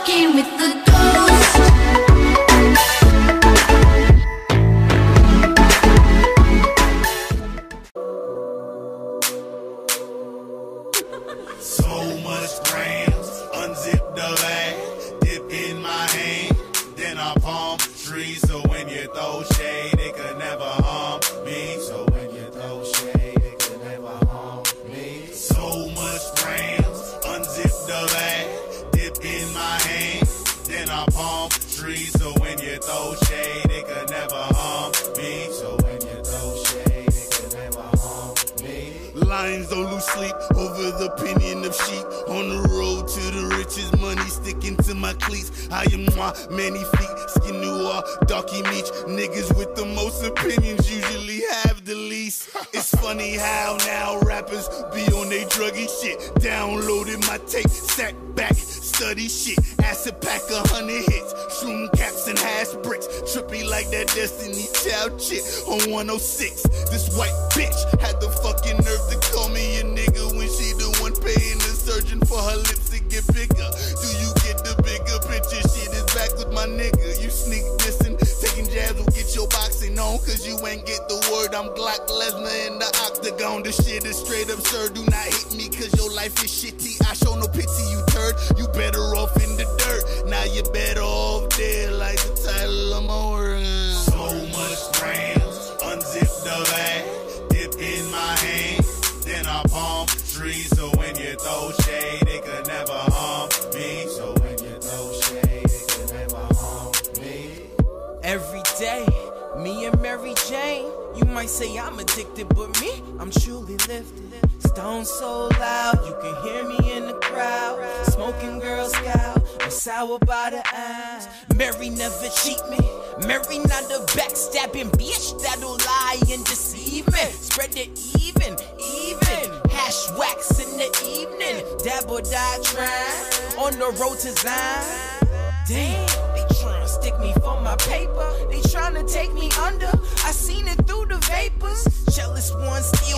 fucking with the ghost. So much grams, unzip the bag, dip in my hand, then I palm trees. So when you throw shade, it could never harm me. So when you throw shade, it could never harm me. So much grams, unzip the bag, dip in my hand, then I palm trees. So when you throw shade, it could never harm me. So when you throw shade, it could never harm me. Lions don't lose sleep over the opinion of sheep. On the road to the riches, money sticking to my cleats. I am moi, many feet, skin noir, darky meat. Niggas with the most opinions usually have the least. It's funny how now rappers be on they druggy shit. Downloaded my tape, sat back, study shit. Acid pack 100 hits, shroom caps and hash bricks. Trippy like that Destiny Child chick on 106. This white bitch had the fucking nerve to call me a nigga when she the one paying the surgeon for her lips to get bigger. Do you get the bigger picture? Shit is back with my nigga. You sneak dissing, taking jabs will get your boxing on, cause you ain't get the word. I'm Glock Lesnar in the octagon. This shit is straight absurd. Do not hit me cause your life is shitty. I show no pity, you turd. You better off in the dirt. Now you better off dead like the title of my work. So much grams, unzip the bag, dip in my hand, then I palm trees. So when you throw shade, it could never harm me. So when you throw shade, it could never harm me. Every day, me and Mary Jane. You might say I'm addicted, but me, I'm truly lifted. Stone so loud, you can hear me in the crowd. Smoking Girl Scout, I'm sour by the eyes. Mary never cheat me. Mary not a backstabbing bitch that'll lie and deceive me. Spread it even. Hash wax in the evening. Dab or die trying on the road to Zion. Damn, they tryna stick me for my paper. They tryna take me under. I seen it through the vapors. Jealous ones steal